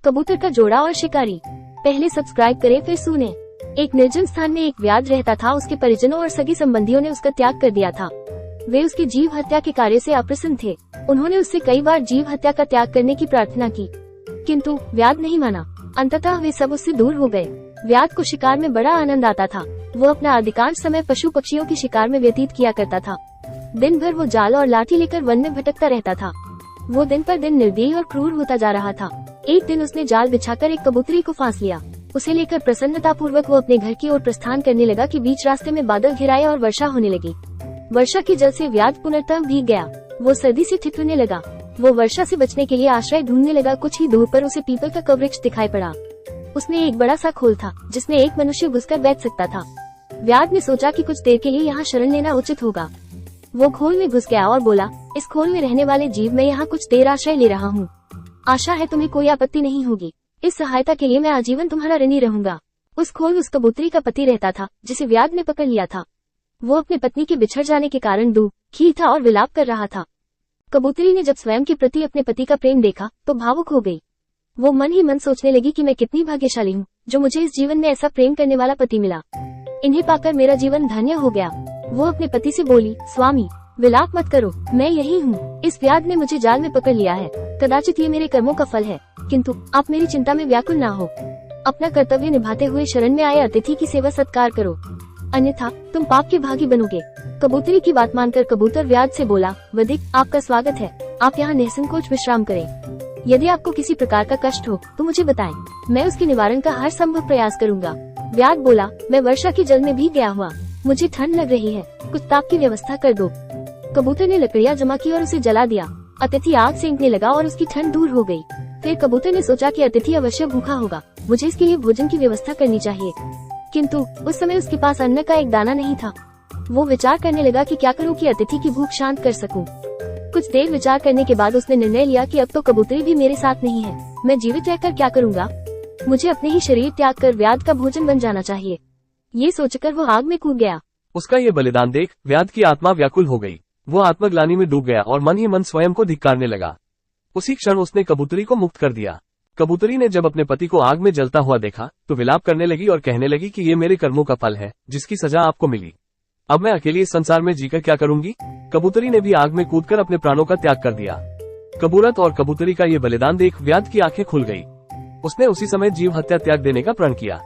कबूतर का जोड़ा और शिकारी। पहले सब्सक्राइब करें फिर सुने। एक निर्जन स्थान में एक व्याध रहता था। उसके परिजनों और सगी संबंधियों ने उसका त्याग कर दिया था। वे उसकी जीव हत्या के कार्य से अप्रसन्न थे। उन्होंने उससे कई बार जीव हत्या का त्याग करने की प्रार्थना की, किंतु व्याध नहीं माना। अंततः वे सब उससे दूर हो गए। व्याध को शिकार में बड़ा आनंद आता था। वो अपना अधिकांश समय पशु पक्षियों की शिकार में व्यतीत किया करता था। दिन भर वो जाल और लाठी लेकर वन में भटकता रहता था। वो दिन पर दिन निर्दयी और क्रूर होता जा रहा था। एक दिन उसने जाल बिछाकर एक कबूतरी को फांस लिया। उसे लेकर प्रसन्नता पूर्वक वो अपने घर की ओर प्रस्थान करने लगा कि बीच रास्ते में बादल घिराए और वर्षा होने लगी। वर्षा के जल से व्याध पुनर्तः भीग गया। वो सर्दी से ठिठुरने लगा। वो वर्षा से बचने के लिए आश्रय ढूंढने लगा। कुछ ही दूर पर उसे पीपल का वृक्ष दिखाई पड़ा। उसमें एक बड़ा सा खोल था जिसमें एक मनुष्य घुसकर बैठ सकता था। व्याध ने सोचा कि कुछ देर के लिए यहाँ शरण लेना उचित होगा। वो खोल में घुस गया और बोला, इस खोल में रहने वाले जीव, मैं यहाँ कुछ देर आश्रय ले रहा हूँ। आशा है तुम्हें कोई आपत्ति नहीं होगी। इस सहायता के लिए मैं आजीवन तुम्हारा ऋणी रहूंगा। उस खोल उस कबूतरी का पति रहता था जिसे व्याध ने पकड़ लिया था। वो अपने पत्नी के बिछड़ जाने के कारण दुखी था और विलाप कर रहा था। कबूतरी ने जब स्वयं के प्रति अपने पति का प्रेम देखा तो भावुक हो गई। वो मन ही मन सोचने लगी कि मैं कितनी भाग्यशाली हूँ जो मुझे इस जीवन में ऐसा प्रेम करने वाला पति मिला। इन्हें पाकर मेरा जीवन धन्य हो गया। वो अपने पति से बोली, स्वामी विलाप मत करो, मैं यही हूँ। इस व्याध ने मुझे जाल में पकड़ लिया है। कदाचित ये मेरे कर्मों का फल है, किंतु आप मेरी चिंता में व्याकुल ना हो। अपना कर्तव्य निभाते हुए शरण में आए अतिथि की सेवा सत्कार करो, अन्यथा तुम पाप के भागी बनोगे। कबूतरी की बात मानकर कबूतर व्याध से बोला, वधिक आपका स्वागत है। आप यहाँ निसंकोच विश्राम करें। यदि आपको किसी प्रकार का कष्ट हो तो मुझे बताएं, मैं उसके निवारण का हर संभव प्रयास करूँगा। व्याध बोला, मैं वर्षा के जल में भीग गया हुआ, मुझे ठंड लग रही है, कुछ ताप की व्यवस्था कर दो। कबूतर ने लकड़ियाँ जमा की और उसे जला दिया। अतिथि आग सेंकने लगा और उसकी ठंड दूर हो गई। फिर कबूतर ने सोचा कि अतिथि अवश्य भूखा होगा, मुझे इसके लिए भोजन की व्यवस्था करनी चाहिए। किंतु उस समय उसके पास अन्न का एक दाना नहीं था। वो विचार करने लगा कि क्या करूं कि अतिथि की भूख शांत कर सकूं। कुछ देर विचार करने के बाद उसने निर्णय लिया कि अब तो कबूतरी भी मेरे साथ नहीं है, मैं जीवित रहकर क्या करूंगा। मुझे अपने ही शरीर त्याग कर व्याध का भोजन बन जाना चाहिए। ये सोचकर वो आग में कूद गया। उसका ये बलिदान देख व्याध की आत्मा व्याकुल हो गई। वो आत्मग्लानि में डूब गया और मन ही मन स्वयं को धिक्कारने लगा। उसी क्षण उसने कबूतरी को मुक्त कर दिया। कबूतरी ने जब अपने पति को आग में जलता हुआ देखा तो विलाप करने लगी और कहने लगी कि ये मेरे कर्मों का फल है जिसकी सजा आपको मिली। अब मैं अकेली इस संसार में जीकर क्या करूंगी। कबूतरी ने भी आग में कूदकर अपने प्राणों का त्याग कर दिया। कबूरत और कबूतरी का ये बलिदान देख व्याध की आंखें खुल गई। उसने उसी समय जीव हत्या त्याग देने का प्रण किया।